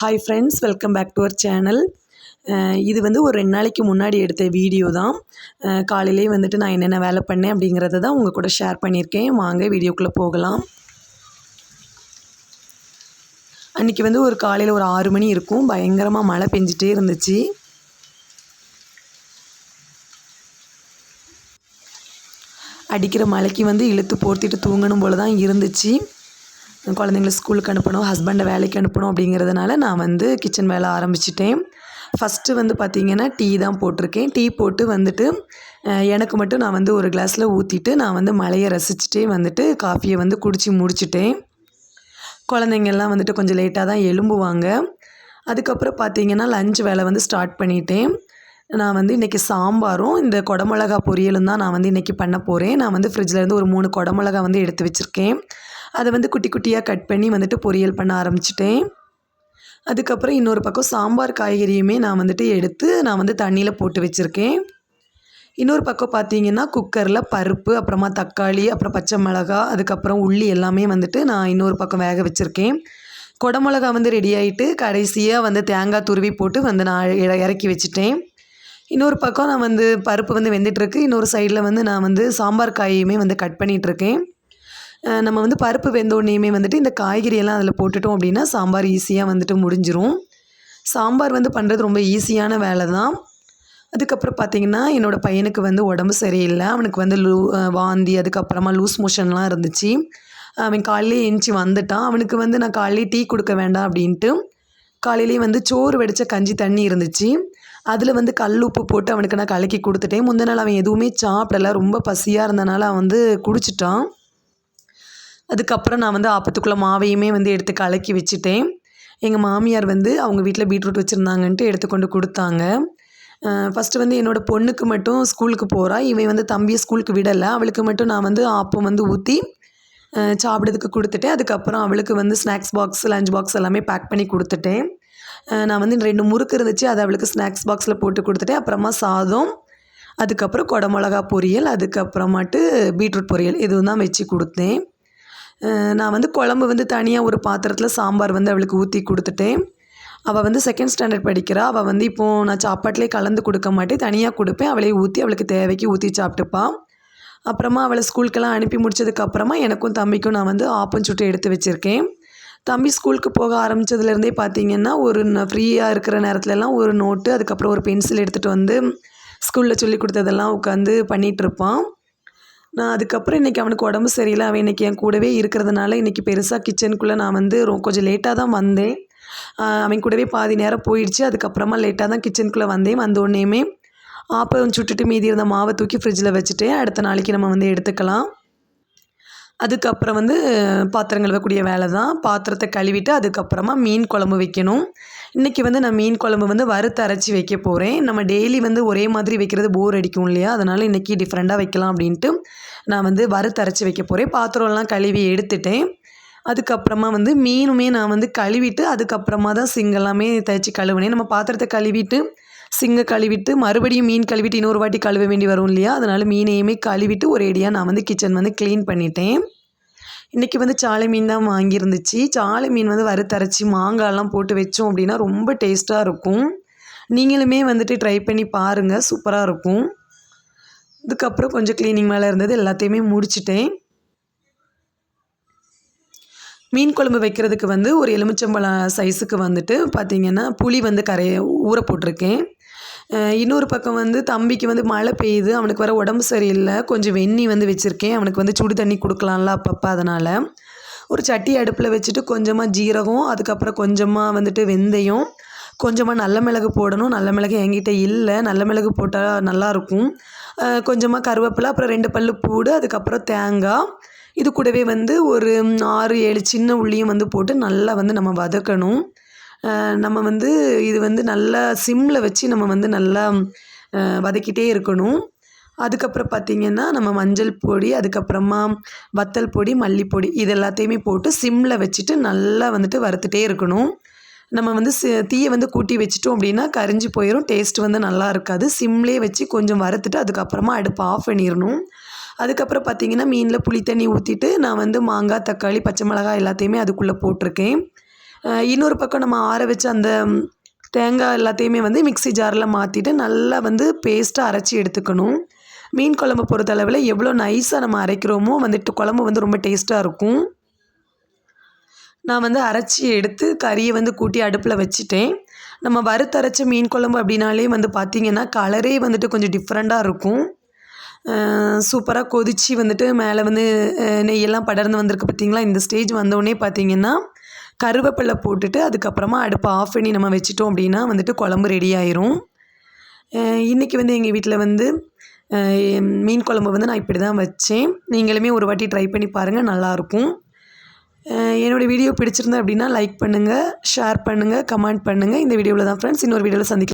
Hi friends, welcome back to our channel. இது வந்து ஒரு 2 நாளைக்கு முன்னாடி எடுத்த வீடியோ தான். காலையிலேயே வந்துட்டு நான் என்னென்ன வேலை பண்ணேன் அப்படிங்கிறத தான் உங்கள் கூட ஷேர் பண்ணியிருக்கேன். வாங்க வீடியோக்குள்ளே போகலாம். அன்றைக்கி வந்து ஒரு காலையில் ஒரு 6 மணி இருக்கும். பயங்கரமாக மழை பெஞ்சிட்டே இருந்துச்சு. அடிக்கிற மழைக்கு வந்து இழுத்து போர்த்திட்டு தூங்கணும் போல தான் இருந்துச்சு. குழந்தைங்கள ஸ்கூலுக்கு அனுப்பணும், ஹஸ்பண்டை வேலைக்கு அனுப்பணும் அப்படிங்கிறதுனால நான் வந்து கிச்சன் வேலை ஆரம்பிச்சிட்டேன். ஃபஸ்ட்டு வந்து பார்த்திங்கன்னா டீ தான் போட்டிருக்கேன். டீ போட்டு வந்துட்டு எனக்கு மட்டும் நான் வந்து ஒரு கிளாஸில் ஊற்றிட்டு நான் வந்து மழையை ரசிச்சுட்டே வந்துட்டு காஃபியை வந்து குடித்து முடிச்சிட்டேன். குழந்தைங்கள்லாம் வந்துட்டு கொஞ்சம் லேட்டாக தான் எழும்புவாங்க. அதுக்கப்புறம் பார்த்திங்கன்னா லஞ்ச் வேலை வந்து ஸ்டார்ட் பண்ணிட்டேன். நான் வந்து இன்றைக்கி சாம்பாரும் இந்த குடமிளகா பொரியலும் தான் நான் வந்து இன்றைக்கி பண்ண போகிறேன். நான் வந்து ஃப்ரிட்ஜிலேருந்து ஒரு 3 குடமிளகா வந்து எடுத்து வச்சுருக்கேன். அதை வந்து குட்டி குட்டியாக கட் பண்ணி வந்துட்டு பொரியல் பண்ண ஆரம்பிச்சிட்டேன். அதுக்கப்புறம் இன்னொரு பக்கம் சாம்பார் காய்கறியுமே நான் வந்துட்டு எடுத்து நான் வந்து தண்ணியில் போட்டு வச்சுருக்கேன். இன்னொரு பக்கம் பார்த்திங்கன்னா குக்கரில் பருப்பு, அப்புறமா தக்காளி, அப்புறம் பச்சை மிளகா, அதுக்கப்புறம் உள்ளி எல்லாமே வந்துட்டு நான் இன்னொரு பக்கம் வேக வச்சுருக்கேன். குடமிளகா வந்து ரெடி ஆகிட்டு கடைசியாக வந்து தேங்காய் துருவி போட்டு வந்து நான் இறக்கி வச்சுட்டேன். இன்னொரு பக்கம் நான் வந்து பருப்பு வந்து வெந்துட்டுருக்கு. இன்னொரு சைடில் வந்து நான் வந்து சாம்பார் காயையுமே வந்து கட் பண்ணிகிட்ருக்கேன். நம்ம வந்து பருப்பு வெந்தோடனேயுமே வந்துட்டு இந்த காய்கறியெல்லாம் அதில் போட்டுட்டோம் அப்படின்னா சாம்பார் ஈஸியாக வந்துட்டு முடிஞ்சிரும். சாம்பார் வந்து பண்ணுறது ரொம்ப ஈஸியான வேலை தான். அதுக்கப்புறம் பார்த்திங்கன்னா என்னோடய பையனுக்கு வந்து உடம்பு சரியில்லை. அவனுக்கு வந்து வாந்தி, அதுக்கப்புறமா லூஸ் மோஷன்லாம் இருந்துச்சு. அவன் காலையிலே எழுந்துச்சி வந்துட்டான். அவனுக்கு வந்து நான் காலையிலே டீ கொடுக்க வேண்டாம் அப்படின்ட்டு காலையிலேயே வந்து சோறு வடித்த கஞ்சி தண்ணி இருந்துச்சு. அதில் வந்து கல் உப்பு போட்டு அவனுக்கு நான் கலக்கி கொடுத்துட்டேன். முந்தின நாள் அவன் எதுவுமே சாப்பிடலை. ரொம்ப பசியாக இருந்தனால அவன் வந்து குடிச்சிட்டான். அதுக்கப்புறம் நான் வந்து ஆப்பத்துக்குள்ளே மாவையுமே வந்து எடுத்து கலக்கி வச்சுட்டேன். எங்கள் மாமியார் வந்து அவங்க வீட்டில் பீட்ரூட் வச்சுருந்தாங்கன்ட்டு எடுத்துக்கொண்டு கொடுத்தாங்க. ஃபஸ்ட்டு வந்து என்னோடய பொண்ணுக்கு மட்டும் ஸ்கூலுக்கு போகிறா. இவன் வந்து தம்பியை ஸ்கூலுக்கு விடலை. அவளுக்கு மட்டும் நான் வந்து ஆப்பம் வந்து ஊற்றி சாப்பிட்றதுக்கு கொடுத்துட்டேன். அதுக்கப்புறம் அவளுக்கு வந்து ஸ்நாக்ஸ் பாக்ஸ், லஞ்ச் பாக்ஸ் எல்லாமே பேக் பண்ணி கொடுத்துட்டேன். நான் வந்து 2 முறுக்கு இருந்துச்சு, அதை அவளுக்கு ஸ்நாக்ஸ் பாக்ஸில் போட்டு கொடுத்துட்டேன். அப்புறமா சாதம், அதுக்கப்புறம் குடமிளகா பொரியல், அதுக்கப்புறமாட்டு பீட்ரூட் பொரியல் இதுவும் தான் வச்சு கொடுத்தேன். நான் வந்து குழம்பு வந்து தனியாக ஒரு பாத்திரத்தில் சாம்பார் வந்து அவளுக்கு ஊற்றி கொடுத்துட்டேன். அவள் வந்து 2nd ஸ்டாண்டர்ட் படிக்கிறா. அவள் வந்து இப்போது நான் சாப்பாட்டிலே கலந்து கொடுக்க மாட்டேன், தனியாக கொடுப்பேன். அவளே ஊற்றி அவளுக்கு தேவைக்கு ஊற்றி சாப்பிட்டுப்பாள். அப்புறமா அவளை ஸ்கூலுக்கெல்லாம் அனுப்பி முடிச்சதுக்கப்புறமா எனக்கும் தம்பிக்கும் நான் வந்து ஆப்பம் சுட்டு எடுத்து வச்சுருக்கேன். தம்பி ஸ்கூலுக்கு போக ஆரம்பித்ததுலேருந்தே பார்த்திங்கன்னா ஒரு ஃப்ரீயாக இருக்கிற நேரத்துலலாம் ஒரு நோட்டு, அதுக்கப்புறம் ஒரு பென்சில் எடுத்துகிட்டு வந்து ஸ்கூலில் சொல்லி கொடுத்ததெல்லாம் உட்காந்து பண்ணிகிட்ருப்பான். நான் அதுக்கப்புறம் இன்றைக்கி அவனுக்கு உடம்பு சரியில்லை. அவன் இன்றைக்கி என் கூடவே இருக்கிறதுனால இன்றைக்கி பெருசாக கிச்சனுக்குள்ளே நான் வந்து கொஞ்சம் லேட்டாக தான் வந்தேன். அவன் கூடவே பாதி நேரம் போயிடுச்சு. அதுக்கப்புறமா லேட்டாக தான் கிச்சனுக்குள்ளே வந்தேன். வந்தோடனேயுமே ஆப்பம் சுட்டுட்டு மீதி இருந்த மாவை தூக்கி ஃப்ரிட்ஜில் வச்சுட்டேன். அடுத்த நாளைக்கு நம்ம வந்து எடுத்துக்கலாம். அதுக்கப்புறம் வந்து பாத்திரம் கழுவக்கூடிய வேலை தான். பாத்திரத்தை கழுவிட்டு அதுக்கப்புறமா மீன் குழம்பு வைக்கணும். இன்றைக்கி வந்து நான் மீன் குழம்பு வந்து வறுத்து அரைச்சி வைக்க போகிறேன். நம்ம டெய்லி வந்து ஒரே மாதிரி வைக்கிறது போர் அடிக்கும் இல்லையா? அதனால் இன்றைக்கி டிஃப்ரெண்ட்டாக வைக்கலாம் அப்படின்ட்டு நான் வந்து வறுத்து அரைச்சி வைக்க போகிறேன். பாத்திரம்லாம் கழுவி எடுத்துட்டேன். அதுக்கப்புறமா வந்து மீனுமே நான் வந்து கழுவிட்டு அதுக்கப்புறமா தான் சிங்கெல்லாமே தேய்ச்சி கழுவினேன். நம்ம பாத்திரத்தை கழுவிட்டு சிங்கை கழுவிட்டு மறுபடியும் மீன் கழுவிட்டு இன்னொரு வாட்டி கழுவ வேண்டி வரும் இல்லையா? அதனால் மீனையுமே கழுவிட்டு ஒரேடியாக நான் வந்து கிச்சன் வந்து க்ளீன் பண்ணிட்டேன். இன்றைக்கி வந்து சாலை மீன் தான் வாங்கியிருந்துச்சு. சாலை மீன் வந்து வறுத்தரைச்சி மாங்காய்லாம் போட்டு வச்சோம் அப்படின்னா ரொம்ப டேஸ்ட்டாக இருக்கும். நீங்களுமே வந்துட்டு ட்ரை பண்ணி பாருங்கள், சூப்பராக இருக்கும். இதுக்கப்புறம் கொஞ்சம் க்ளீனிங் மேலே இருந்தது எல்லாத்தையுமே முடிச்சிட்டேன். மீன் குழம்பு வைக்கிறதுக்கு வந்து ஒரு எலுமிச்சம்பழம் சைஸுக்கு வந்துட்டு பார்த்திங்கன்னா புளி வந்து ஊற போட்டிருக்கேன். இன்னொரு பக்கம் வந்து தம்பிக்கு வந்து மழை பெய்யுது, அவனுக்கு வர உடம்பு சரியில்லை. கொஞ்சம் வெந்நி வந்து வச்சுருக்கேன். அவனுக்கு வந்து சுடு தண்ணி கொடுக்கலாம்ல அப்பப்போ. அதனால் ஒரு சட்டி அடுப்பில் வச்சுட்டு கொஞ்சமாக ஜீரகம், அதுக்கப்புறம் கொஞ்சமாக வந்துட்டு வெந்தயம், கொஞ்சமாக நல்ல மிளகு போடணும். நல்ல மிளகு என்கிட்ட இல்லை, நல்ல மிளகு போட்டால் நல்லாயிருக்கும். கொஞ்சமாக கருவேப்பிலை, அப்புறம் 2 பல்லு பூடு, அதுக்கப்புறம் தேங்காய், இது கூடவே வந்து ஒரு 6, 7 சின்ன உள்ளியும் வந்து போட்டு நல்லா வந்து நம்ம வதக்கணும். நம்ம வந்து இது வந்து நல்லா சிம்மில் வச்சு நம்ம வந்து நல்லா வதக்கிட்டே இருக்கணும். அதுக்கப்புறம் பார்த்திங்கன்னா நம்ம மஞ்சள் பொடி, அதுக்கப்புறமா வத்தல் பொடி, மல்லிப்பொடி இது எல்லாத்தையுமே போட்டு சிம்மில் வச்சுட்டு நல்லா வந்துட்டு வறுத்துட்டே இருக்கணும். நம்ம வந்து தீயை வந்து கூட்டி வச்சிட்டோம் அப்படின்னா கரிஞ்சு போயிடும், டேஸ்ட் வந்து நல்லா இருக்காது. சிம்லேயே வச்சு கொஞ்சம் வறுத்துட்டு அதுக்கப்புறமா அடுப்பு ஆஃப் பண்ணிடணும். அதுக்கப்புறம் பார்த்திங்கன்னா மீனில் புளி தண்ணி ஊற்றிட்டு நான் வந்து மாங்காய், தக்காளி, பச்சை மிளகாய் எல்லாத்தையுமே அதுக்குள்ளே போட்டிருக்கேன். இன்னொரு பக்கம் நம்ம ஆற வச்ச அந்த தேங்காய் எல்லாத்தையுமே வந்து மிக்ஸி ஜாரில் மாற்றிட்டு நல்லா வந்து பேஸ்ட்டாக அரைச்சி எடுத்துக்கணும். மீன் குழம்பு பொறுத்தளவில் எவ்வளோ நைஸாக நம்ம அரைக்கிறோமோ வந்துட்டு குழம்பு வந்து ரொம்ப டேஸ்ட்டாக இருக்கும். நான் வந்து அரைச்சி எடுத்து கறியை வந்து கூட்டி அடுப்பில் வச்சுட்டேன். நம்ம வறுத்தரைச்ச மீன் குழம்பு அப்படின்னாலே வந்து பார்த்திங்கன்னா கலரே வந்துட்டு கொஞ்சம் டிஃப்ரெண்ட்டாக இருக்கும். சூப்பராக கொதித்து வந்துட்டு மேலே வந்து நெய்யெல்லாம் படர்ந்து வந்திருக்கு பார்த்திங்களா. இந்த ஸ்டேஜ் வந்தோடனே பார்த்திங்கன்னா கருவேப்பிலை போட்டுட்டு அதுக்கப்புறமா அடுப்பை ஆஃப் பண்ணி நம்ம வச்சிட்டோம் அப்படின்னா வந்துட்டு குழம்பு ரெடி ஆயிரும். இன்றைக்கி வந்து எங்கள் வீட்டில் வந்து மீன் குழம்பு வந்து நான் இப்படி தான் வச்சேன். நீங்களுமே ஒரு வாட்டி ட்ரை பண்ணி பாருங்கள், நல்லாயிருக்கும். என்னோடய வீடியோ பிடிச்சிருந்தா அப்படின்னா லைக் பண்ணுங்கள், ஷேர் பண்ணுங்கள், கமெண்ட் பண்ணுங்கள். இந்த வீடியோவில் தான் ஃப்ரெண்ட்ஸ், இன்னொரு வீடியோவில் சந்திக்கலாம்.